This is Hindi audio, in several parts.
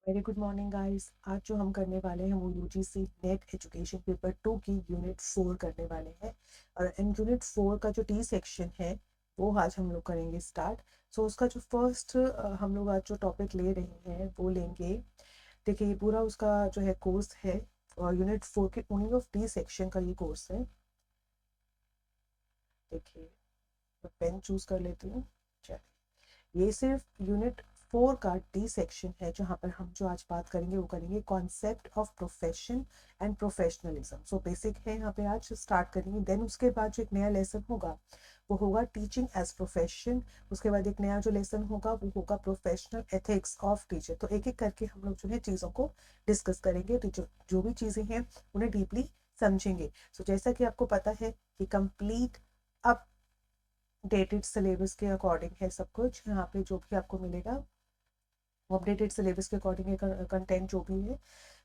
Very good morning guys. आज जो हम करने वाले हैं वो यूजीसी नेट एजुकेशन पेपर 2 की यूनिट 4 करने वाले हैं। और इन यूनिट 4 का जो टी सेक्शन है वो आज हम लोग करेंगे स्टार्ट। सो उसका जो फर्स्ट हम लोग आज जो टॉपिक ले रहे हैं वो लेंगे। देखिए ये पूरा उसका जो है कोर्स है और यूनिट 4 के ओनली ऑफ टी सेक्शन का ये कोर्स है। देखिए मैं पेन चूज कर लेती हूँ। ये सिर्फ यूनिट 4 का डी सेक्शन है जहाँ पर हम जो आज बात करेंगे वो करेंगे concept of profession and professionalism. So basic है यहाँ पे आज स्टार्ट करेंगे। देन उसके बाद जो एक नया लेसन होगा वो होगा टीचिंग एज प्रोफेशन। उसके बाद एक नया जो लेसन होगा वो होगा प्रोफेशनल एथिक्स ऑफ टीचर। तो एक एक करके हम लोग जो है चीज़ों को डिस्कस करेंगे। तो जो भी चीज़ें हैं उन्हें डीपली समझेंगे। सो जैसा कि आपको पता है कि कंप्लीट अब डेटेड सिलेबस के अकॉर्डिंग है सब कुछ। यहाँ पे जो भी आपको मिलेगा अपडेटेड सिलेबस के अकॉर्डिंग कंटेंट जो भी है।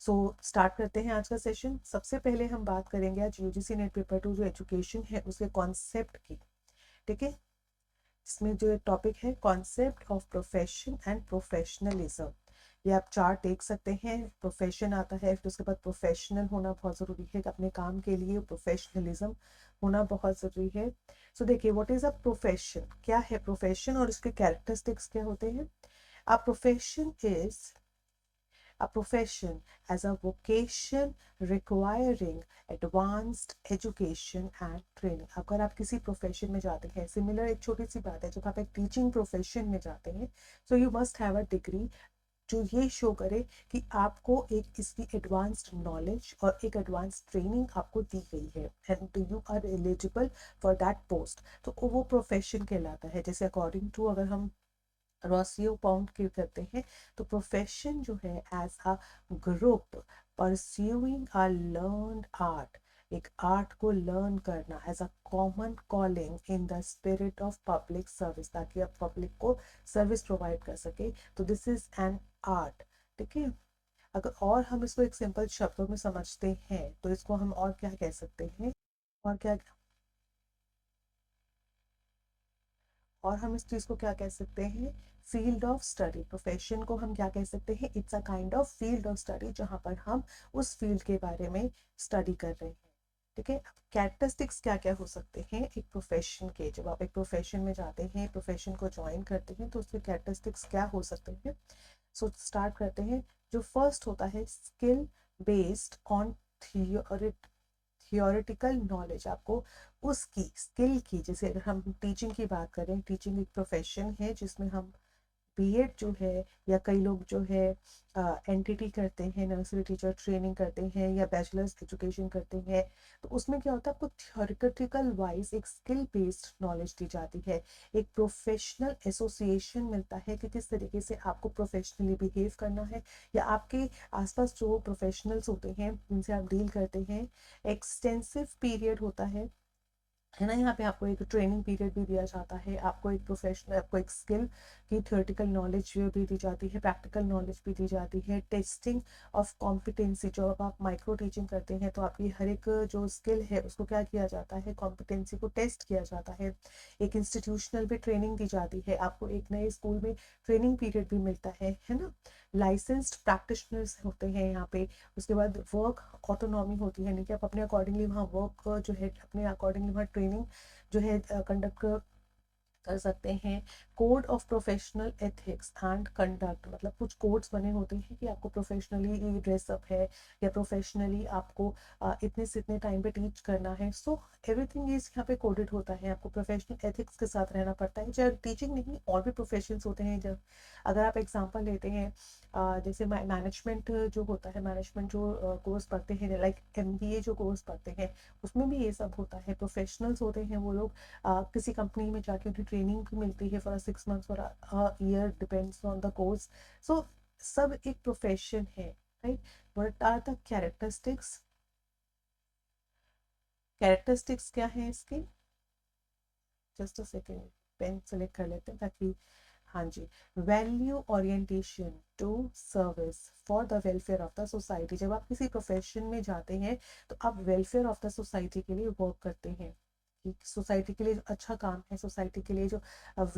सो स्टार्ट करते हैं आज का सेशन। सबसे पहले हम बात करेंगे आज यूजीसी नेट पेपर 2 जो एजुकेशन है उसके कॉन्सेप्ट की। ठीक है, इसमें जो टॉपिक है concept of profession and professionalism. ये आप चार्ट देख सकते हैं। प्रोफेशन आता है, फिर उसके बाद प्रोफेशनल होना बहुत ज़रूरी है अपने काम के लिए। प्रोफेशनलिज्म होना बहुत ज़रूरी है। सो देखिए व्हाट इज़ अ प्रोफेशन, क्या है प्रोफेशन और इसके कैरेक्टरिस्टिक्स क्या होते हैं। A profession is a profession as a vocation requiring advanced education and training। अगर आप किसी प्रोफेशन में जाते हैं, सिमिलर एक छोटी सी बात है, जब आप एक टीचिंग प्रोफेशन में जाते हैं so you must have a degree जो ये शो करे कि आपको एक इसकी एडवांस्ड नॉलेज और एक एडवांस ट्रेनिंग आपको दी गई है and you are eligible for that post. तो वो प्रोफेशन कहलाता है। जैसे अकॉर्डिंग टू अगर हम रॉसियो पाउंड की करते हैं तो प्रोफेशन जो है as a group pursuing a learned art, एक आर्ट को लर्न करना as a common calling in the spirit of public service, ताकि आप पब्लिक को सर्विस प्रोवाइड कर सके। तो दिस इज एन आर्ट। ठीक है, अगर और हम इसको एक सिंपल शब्दों में समझते हैं तो इसको हम और क्या कह सकते हैं, और क्या, और हम इस चीज को क्या कह सकते हैं, फील्ड ऑफ स्टडी। प्रोफेशन को हम क्या कह सकते हैं, it's a kind of field of study जहां पर हम उस फील्ड के बारे में स्टडी कर रहे हैं। ठीक है, कैरेक्टरिस्टिक्स क्या क्या हो सकते हैं एक प्रोफेशन के। जब आप एक प्रोफेशन में जाते हैं, प्रोफेशन को ज्वाइन करते हैं तो उसके कैरेक्टरिस्टिक्स क्या हो सकते हैं। सो स्टार्ट करते हैं। जो फर्स्ट होता है skill based on theoretical knowledge. आपको उसकी स्किल की, जैसे अगर हम टीचिंग की बात करें, टीचिंग एक प्रोफेशन है जिसमें हम बीएड जो है या कई लोग जो है एनटीटी करते हैं, नर्सरी टीचर ट्रेनिंग करते हैं या बैचलर्स एजुकेशन करते हैं। तो उसमें क्या होता है, आपको थियोरिटिकल वाइज एक स्किल बेस्ड नॉलेज दी जाती है। एक प्रोफेशनल एसोसिएशन मिलता है कि किस तरीके से आपको प्रोफेशनली बिहेव करना है, या आपके आसपास जो प्रोफेशनल्स होते हैं जिनसे आप डील करते हैं। एक्सटेंसिव पीरियड होता है ना, यहाँ पे आपको एक ट्रेनिंग पीरियड भी दिया जाता है, आपको एक प्रोफेशनल, आपको एक स्किल की थ्योरेटिकल नॉलेज भी दी जाती है, प्रैक्टिकल नॉलेज भी दी जाती है। टेस्टिंग ऑफ कॉम्पिटेंसी, जो अब आप माइक्रो टीचिंग करते हैं तो आपकी हर एक जो स्किल है उसको क्या किया जाता है, कॉम्पिटेंसी को टेस्ट किया जाता है। एक इंस्टीट्यूशनल भी ट्रेनिंग दी जाती है, आपको एक नए स्कूल में ट्रेनिंग पीरियड भी मिलता है ना। लाइसेंस्ड प्रैक्टिशनर्स होते हैं यहाँ पे। उसके बाद वर्क ऑटोनॉमी होती है, यानी कि आप अपने अकॉर्डिंगली वहाँ वर्क जो है अपने अकॉर्डिंगली वहाँ ट्रेनिंग जो है कंडक्ट कर सकते हैं। Code of professional ethics and conduct, मतलब कुछ कोड्स बने होते हैं कि आपको प्रोफेशनली ड्रेसअप है या प्रोफेशनली आपको इतने से इतने टाइम पे टीच करना है। सो एवरीथिंग इज यहाँ पे कोडेड होता है। आपको प्रोफेशनल एथिक्स के साथ रहना पड़ता है। चाहे टीचिंग नहीं, और भी प्रोफेशन होते हैं। जब अगर आप एग्जाम्पल लेते हैं जैसे मैनेजमेंट जो होता है, मैनेजमेंट जो कोर्स पढ़ते हैं लाइक एमबीए जो कोर्स पढ़ते हैं, उसमें भी ये सब होता है। प्रोफेशनल्स होते हैं वो लोग, किसी कंपनी में जाके उन्हें ट्रेनिंग भी मिलती है for 6 months for year, depends on the course. So सब एक प्रोफेशन है, right. What are the characteristics, characteristics क्या है इसके, just a second, pen select कर लेते हैं ताकि, हाँ जी। Value orientation to service for the welfare of the society. जब आप किसी प्रोफेशन में जाते हैं तो आप वेलफेयर ऑफ द सोसाइटी के लिए वर्क करते हैं। कि सोसाइटी के लिए जो अच्छा काम है, सोसाइटी के लिए जो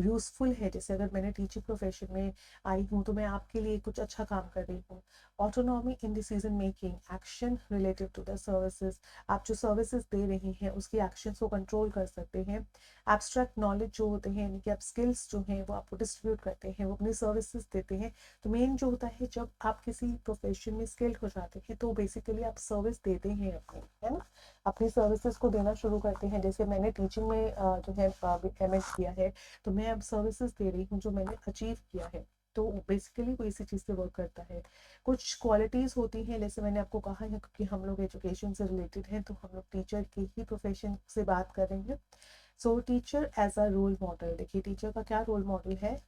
यूज़फुल है। जैसे अगर मैंने टीचिंग प्रोफेशन में आई हूँ तो मैं आपके लिए कुछ अच्छा काम कर रही हूँ। Autonomy in decision making, action related to the services, आप जो सर्विसेज दे रही हैं उसकी एक्शंस को कंट्रोल कर सकते हैं। एब्स्ट्रैक्ट नॉलेज जो होते हैं, यानी कि आप स्किल्स जो हैं वो आपको डिस्ट्रीब्यूट करते हैं, वो अपनी सर्विसेज देते हैं। तो मेन जो होता है, जब आप किसी प्रोफेशन में स्किल्ड हो जाते हैं तो बेसिकली आप सर्विस देते हैं अपनी, है ना, अपनी सर्विसेज को देना शुरू करते हैं। जैसे मैंने टीचिंग में जो है एमएड किया है, तो मैं अब सर्विसेज दे रही हूँ जो मैंने अचीव किया है। तो बेसिकली वो इसी चीज़ से वर्क करता है। कुछ क्वालिटीज़ होती हैं, जैसे मैंने आपको कहा है, क्योंकि हम लोग एजुकेशन से रिलेटेड हैं तो हम लोग टीचर के ही प्रोफेशन से बात कर रहे हैं। So teacher as a role model, देखिए टीचर का क्या रोल मॉडल है।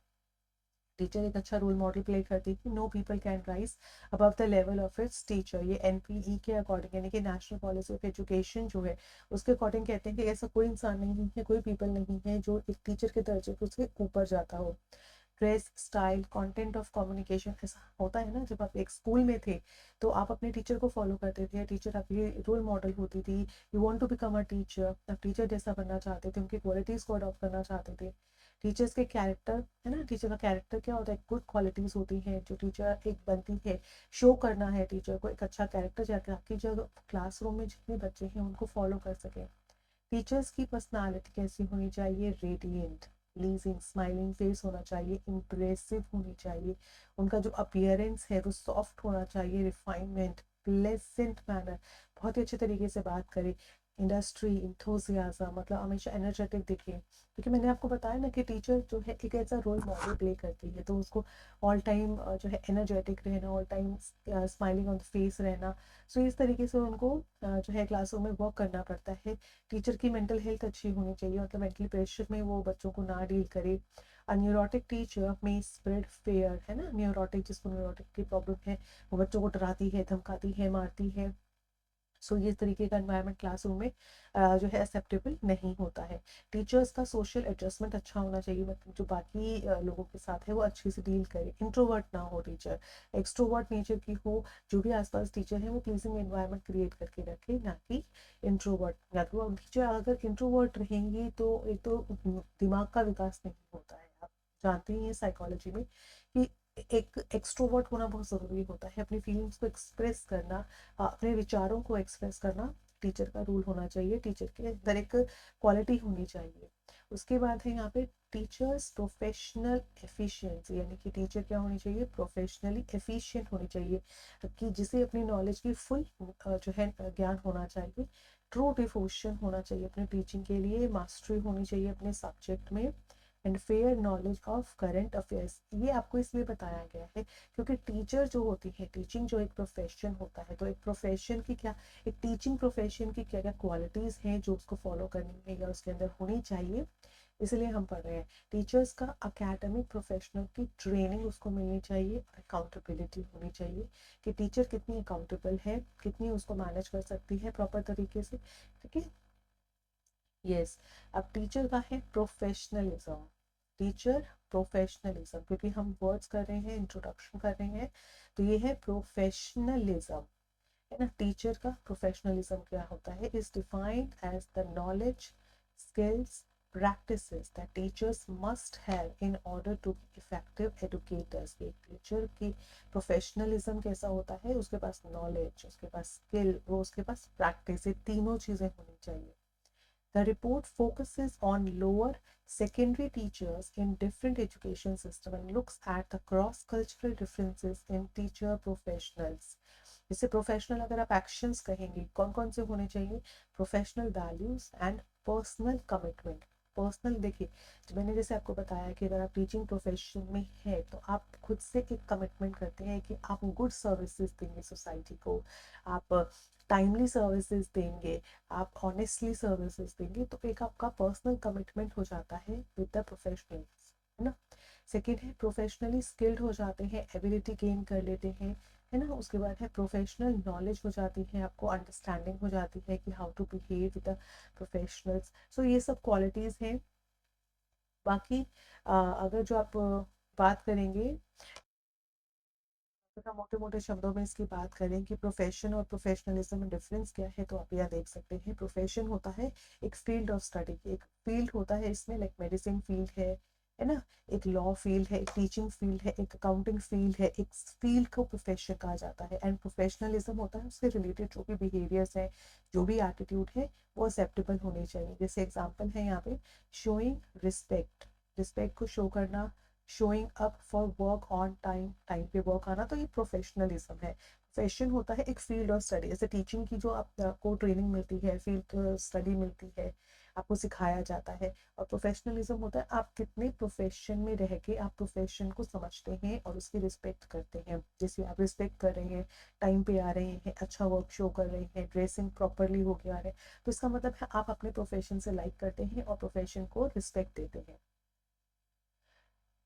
टीचर एक अच्छा रोल मॉडल प्ले करती है। Know people can rise above the level of its teacher, ये एनपीई के अकॉर्डिंग, यानी कि नेशनल पॉलिसी ऑफ एजुकेशन जो है उसके अकॉर्डिंग कहते हैं कि ऐसा कोई इंसान नहीं है, कोई पीपल नहीं है जो एक टीचर के दर्जे को उसके ऊपर जाता हो। Dress style, content of communication, ऐसा होता है ना, जब आप एक स्कूल में थे तो आप अपने टीचर को फॉलो करते थे, टीचर आपकी रोल मॉडल होती थी। You want to become a teacher, आप टीचर जैसा बनना चाहते थे, उनकी क्वालिटीज़ को अडॉप्ट करना चाहते थे। टीचर्स के कैरेक्टर, है ना, टीचर का कैरेक्टर क्या होता है, गुड क्वालिटीज़ होती हैं जो टीचर एक बनती है। शो करना है टीचर को एक अच्छा कैरेक्टर, जाकर आपकी जगह क्लासरूम में जितने बच्चे हैं उनको फॉलो कर सकें। टीचर्स की पर्सनालिटी कैसी होनी चाहिए, रेडिएंट, प्लीजिंग, स्माइलिंग फेस होना चाहिए, इम्प्रेसिव होनी चाहिए। उनका जो अपीयरेंस है वो सॉफ्ट होना चाहिए, रिफाइनमेंट, प्लेजेंट मैनर, बहुत ही अच्छे तरीके से बात करें। इंडस्ट्री, इंथुजियाज्म, मतलब हमेशा एनर्जेटिक दिखे, क्योंकि मैंने आपको बताया ना कि टीचर जो है एक ऐसा रोल मॉडल प्ले करती है, तो उसको ऑल टाइम जो है एनर्जेटिक रहना, all time smiling on the face रहना। सो इस तरीके से उनको जो है क्लासरूम में वर्क करना पड़ता है। टीचर की मेंटल हेल्थ अच्छी होनी चाहिए, मतलब मेंटली प्रेशर में वो बच्चों को ना डील करे। न्यूरोटिक टीचर में स्प्रेड फेयर, है ना, न्यूरोटिक, जिसको न्यूरोटिक की प्रॉब्लम है वो बच्चों को डराती है, धमकाती है, मारती है। सो ये तरीके का एनवायरनमेंट क्लासरूम में जो है एक्सेप्टेबल नहीं होता है। टीचर्स का सोशल एडजस्टमेंट अच्छा होना चाहिए, मतलब जो बाकी लोगों के साथ है वो अच्छे से डील करे। इंट्रोवर्ट ना हो टीचर, एक्सट्रोवर्ट नेचर की हो। जो भी आसपास टीचर है वो प्लीजिंग एनवायरनमेंट क्रिएट करके रखे, ना कि इंट्रोवर्ट। या तो टीचर अगर इंट्रोवर्ट रहेंगी तो एक तो दिमाग का विकास नहीं होता है। आप जानते ही हैं साइकोलॉजी में कि एक एक्सट्रोवर्ट होना बहुत ज़रूरी होता है, अपनी फीलिंग्स को एक्सप्रेस करना, अपने विचारों को एक्सप्रेस करना टीचर का रूल होना चाहिए, टीचर के अंदर एक क्वालिटी होनी चाहिए। उसके बाद है यहाँ पे टीचर्स प्रोफेशनल एफिशिएंसी, यानी कि टीचर क्या होनी चाहिए, प्रोफेशनली एफिशिएंट होनी चाहिए, कि जिसे अपनी नॉलेज की फुल जो है ज्ञान होना चाहिए। ट्रू डिवोशन होना चाहिए अपने टीचिंग के लिए, मास्टरी होनी चाहिए अपने सब्जेक्ट में, and fair knowledge of current affairs. ये आपको इसलिए बताया गया है क्योंकि टीचर जो होती है, टीचिंग जो एक प्रोफेशन होता है, तो एक प्रोफेशन की क्या, एक टीचिंग प्रोफेशन की क्या क्या क्वालिटीज़ हैं जो उसको फॉलो करनी है या उसके अंदर होनी चाहिए, इसलिए हम पढ़ रहे हैं। टीचर्स का अकेडमिक प्रोफेशनल की ट्रेनिंग उसको मिलनी चाहिए, अकाउंटेबिलिटी होनी चाहिए कि टीचर कितनी अकाउंटेबल है, कितनी उसको मैनेज कर सकती है प्रॉपर तरीके से, ठीक है। यस, अब टीचर का है प्रोफेशनलिज्म। टीचर प्रोफेशनलिज्म, क्योंकि हम वर्ड्स कर रहे हैं, इंट्रोडक्शन कर रहे हैं, तो ये है प्रोफेशनलिज्म, है ना। टीचर का प्रोफेशनलिज्म क्या होता है, is defined as the knowledge, skills, practices that teachers must have in order to be effective educators। एक टीचर की प्रोफेशनलिज्म कैसा होता है, उसके पास नॉलेज, उसके पास स्किल, वो उसके पास प्रैक्टिस, ये तीनों चीजें होनी चाहिए। The report focuses on lower secondary teachers in different education systems and looks at the cross-cultural differences in teacher professionals। जैसे प्रोफेशनल अगर आप एक्शंस कहेंगे कौन कौन से होने चाहिए, professional values and personal commitment. Personal देखिए, मैंने जैसे आपको बताया कि अगर आप टीचिंग प्रोफेशन में है तो आप खुद से एक कमिटमेंट करते हैं कि आप गुड सर्विसेज देंगे सोसाइटी को, आप टाइमली सर्विसेज देंगे, आप ऑनेस्टली सर्विसेज देंगे, तो एक आपका पर्सनल कमिटमेंट हो जाता है विद द प्रोफेशनल, है ना। सेकेंड है प्रोफेशनली स्किल्ड हो जाते हैं, एबिलिटी गेन कर लेते हैं, है ना। उसके बाद है प्रोफेशनल नॉलेज हो जाती है, आपको अंडरस्टैंडिंग हो जाती है कि how to behave with the professionals. So ये सब क्वालिटीज़ हैं। बाकी अगर जो आप बात करेंगे अगर मोटे मोटे शब्दों में इसकी बात करें कि प्रोफेशन और प्रोफेशनलिज्म में डिफरेंस क्या है, तो आप यहाँ देख सकते हैं प्रोफेशन होता है एक फील्ड ऑफ स्टडी, एक फील्ड होता है इसमें, लाइक मेडिसिन फील्ड है ना, एक लॉ फील्ड है, एक टीचिंग फील्ड है, एक अकाउंटिंग फील्ड है, एक फील्ड को प्रोफेशन कहा जाता है। एंड प्रोफेशनलिज्म होता है उससे रिलेटेड जो भी बिहेवियर्स है, जो भी एटीट्यूड है, वो एक्सेप्टेबल होने चाहिए। जैसे एग्जाम्पल है यहाँ पे शोइंग रिस्पेक्ट, रिस्पेक्ट को शो करना, showing up for work on time, time पे वर्क आना, तो ये प्रोफेशनलिज्म है। प्रोफेशन होता है एक फील्ड ऑफ स्टडी, जैसे टीचिंग की जो आपको ट्रेनिंग मिलती है, फील्ड स्टडी मिलती है, आपको सिखाया जाता है। और प्रोफेशनलिज्म होता है आप कितने प्रोफेशन में रह के आप प्रोफेशन को समझते हैं और उसकी रिस्पेक्ट करते हैं। जैसे आप रिस्पेक्ट कर रहे हैं, टाइम पे आ रहे हैं, अच्छा वर्क शो कर रहे हैं, ड्रेसिंग प्रॉपरली होके आ रहे हैं, तो इसका मतलब है आप अपने प्रोफेशन से लाइक करते हैं और प्रोफेशन को रिस्पेक्ट देते हैं।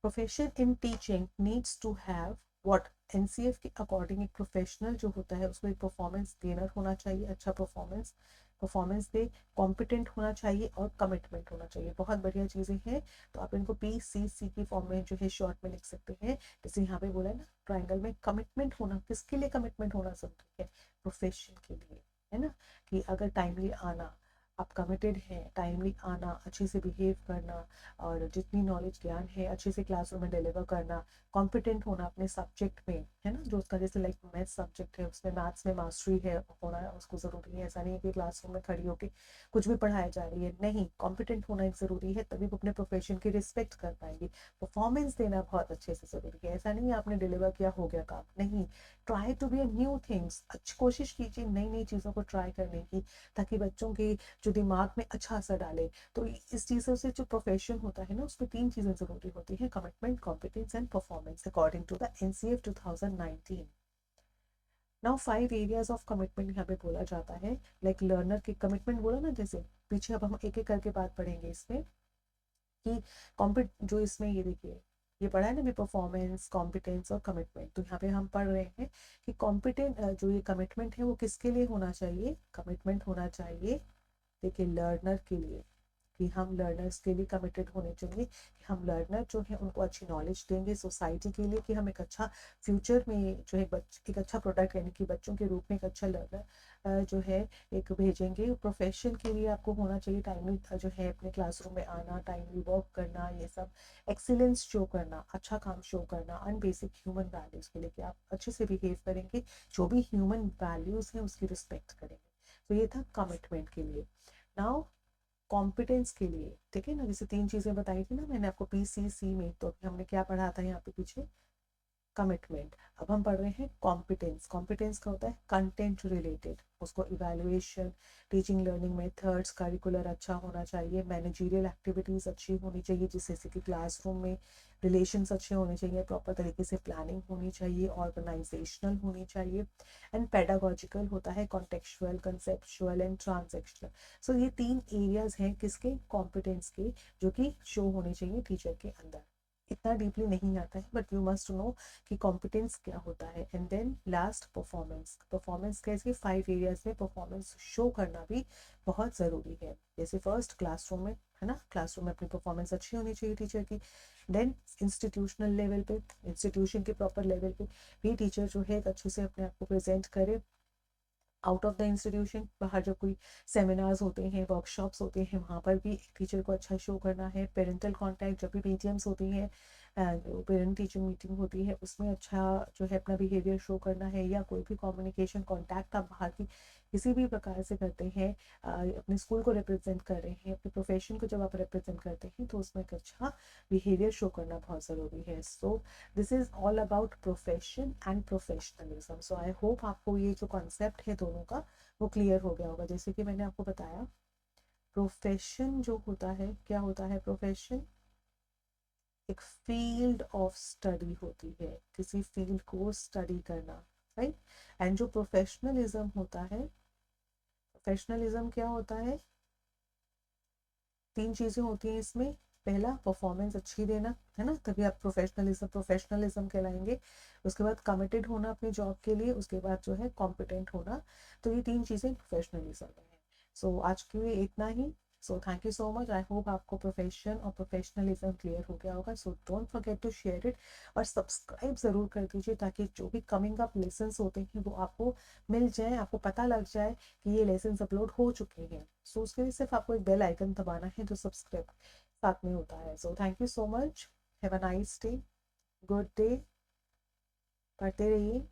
Profession in teaching needs to have what, NCF के अकॉर्डिंग एक प्रोफेशनल जो होता है उसको एक परफॉर्मेंस देना होना चाहिए, अच्छा परफॉर्मेंस परफॉर्मेंस दे, कॉम्पिटेंट होना चाहिए और कमिटमेंट होना चाहिए। बहुत बढ़िया चीज़ें हैं, तो आप इनको PCC की फॉर्म में जो है शॉर्ट में लिख सकते हैं। जैसे यहाँ पे बोला है ना ट्राइंगल में, कमिटमेंट होना, किसके लिए कमिटमेंट होना जरूरी है, प्रोफेशन के लिए, है ना, कि अगर टाइमली आना, आप कमिटेड हैं, टाइमली आना, अच्छे से बिहेव करना, और जितनी नॉलेज ज्ञान है अच्छे से क्लासरूम में डिलीवर करना, कॉम्पिटेंट होना अपने सब्जेक्ट में, है ना, जो उसका जैसे लाइक मैथ्स सब्जेक्ट है उसमें मैथ्स में मास्टरी है होना उसको ज़रूरी है। ऐसा नहीं है कि क्लासरूम में खड़ी होकर कुछ भी पढ़ाया जा रही है, नहीं, कॉम्पिटेंट होना एक ज़रूरी है, तभी वो अपने प्रोफेशन की रिस्पेक्ट कर पाएंगे। परफॉर्मेंस देना बहुत अच्छे से ज़रूरी है, ऐसा नहीं है आपने डिलीवर किया हो गया काम, नहीं, try to be a new things, अच्छी कोशिश कीजिए नई नई चीज़ों को ट्राई करने की, ताकि बच्चों के जो दिमाग में अच्छा असर डाले। तो इस चीज़ों से जो प्रोफेशन होता है ना उसमें तीन चीज़ें ज़रूरी होती है, commitment, competence and performance, according to the NCF 2019। Now 5 areas of commitment यहाँ पे बोला जाता है, लाइक लर्नर की कमिटमेंट बोला ना जैसे पीछे, अब हम एक एक करके बात पढ़ेंगे इसमें कि कॉम्पिट जो इसमें ये देखिए, ये पढ़ा है ना भी परफॉर्मेंस, कॉम्पिटेंस और कमिटमेंट, तो यहाँ पे हम पढ़ रहे हैं कि कॉम्पिटेंट जो ये कमिटमेंट है वो किसके लिए होना चाहिए, कमिटमेंट होना चाहिए, देखिए लर्नर के लिए, कि हम लर्नर्स के लिए कमिटेड होने चाहिए, कि हम लर्नर जो है उनको अच्छी नॉलेज देंगे सोसाइटी के लिए, कि हम एक अच्छा फ्यूचर में जो है एक अच्छा प्रोडक्ट यानी कि बच्चों के रूप में एक अच्छा लर्नर जो है एक भेजेंगे। प्रोफेशन के लिए आपको होना चाहिए टाइमली जो है अपने क्लासरूम में आना, टाइमली वर्क करना, ये सब एक्सीलेंस शो करना, अच्छा काम शो करना, एंड बेसिक ह्यूमन वैल्यूज़ के लिए कि आप अच्छे से बिहेव करेंगे, जो भी ह्यूमन वैल्यूज़ हैं उसकी रिस्पेक्ट करेंगे। तो ये था कमिटमेंट के लिए। नाउ कॉम्पिटेंस के लिए, ठीक है ना, जैसे तीन चीजें बताई थी ना मैंने आपको PCC में, तो अभी हमने क्या पढ़ा था यहाँ पे पीछे, कमिटमेंट। अब हम पढ़ रहे हैं कॉम्पिटेंस। कॉम्पिटेंस का होता है कंटेंट रिलेटेड, उसको evaluation, teaching learning methods, curricular अच्छा होना चाहिए, मैनेजरियल एक्टिविटीज़ अच्छी होनी चाहिए, जिससे कि क्लासरूम में रिलेशंस अच्छे होने चाहिए, प्रॉपर तरीके से प्लानिंग होनी चाहिए, ऑर्गेनाइजेशनल होनी चाहिए, एंड पेडागोजिकल होता है कॉन्टेक्चुअल, कंसेप्चुअल एंड ट्रांजेक्शनल। सो ये तीन एरियाज हैं किसके, कॉम्पिटेंस के, जो कि शो होने चाहिए टीचर के अंदर। इतना डीपली नहीं आता है बट यू मस्ट नो कि कॉम्पिटेंस क्या होता है। And then last performance, performance कैसे 5 एरियाज में परफॉर्मेंस शो करना भी बहुत ज़रूरी है। जैसे फर्स्ट क्लासरूम में, है ना, क्लासरूम में अपनी परफॉर्मेंस अच्छी होनी चाहिए टीचर की। देन इंस्टीट्यूशनल लेवल पे, इंस्टीट्यूशन के प्रॉपर लेवल पे भी टीचर जो है अच्छे से अपने आप को प्रेजेंट करे। आउट ऑफ द इंस्टीट्यूशन, बाहर जब कोई सेमिनार्स होते हैं, वर्कशॉप्स होते हैं, वहाँ पर भी टीचर को अच्छा शो करना है। पेरेंटल कांटेक्ट, जब भी PTMs होती हैं, जो पेरेंट टीचर मीटिंग होती है उसमें अच्छा जो है अपना बिहेवियर शो करना है, या कोई भी कम्युनिकेशन कॉन्टैक्ट आप बाहर की किसी भी प्रकार से करते हैं, अपने स्कूल को रिप्रेजेंट कर रहे हैं, अपने प्रोफेशन को जब आप रिप्रेजेंट करते हैं, तो उसमें एक अच्छा बिहेवियर शो करना बहुत ज़रूरी है। So this is all about profession and professionalism. So I hope आपको ये जो कॉन्सेप्ट है दोनों का वो क्लियर हो गया होगा। जैसे कि मैंने आपको बताया, प्रोफेशन जो होता है, क्या होता है प्रोफेशन, एक फील्ड ऑफ स्टडी होती है, किसी फील्ड को स्टडी करना, राइट। एंड जो प्रोफेशनलिज्म होता है, प्रोफेशनलिज्म क्या होता है, तीन चीजें होती हैं इसमें। पहला परफॉर्मेंस अच्छी देना, है ना, तभी आप प्रोफेशनलिज्म कहलाएंगे। उसके बाद कमिटेड होना अपनी जॉब के लिए, उसके बाद जो है कॉम्पिटेंट होना। तो ये तीन चीजें प्रोफेशनलिज्म में है। सो आज के लिए इतना ही। So thank you so much. I hope आपको प्रोफेशन और प्रोफेशनलिज्म क्लियर हो गया होगा। So don't forget to share it और सब्सक्राइब ज़रूर कर दीजिए ताकि जो भी कमिंग अप लेसन्स होते हैं वो आपको मिल जाए, आपको पता लग जाए कि ये लेसन्स अपलोड हो चुके हैं। सो उसके लिए सिर्फ आपको एक बेल आइकन दबाना है जो सब्सक्राइब साथ में होता है। सो thank you so much, have a nice day, good day, पढ़ते रहिए।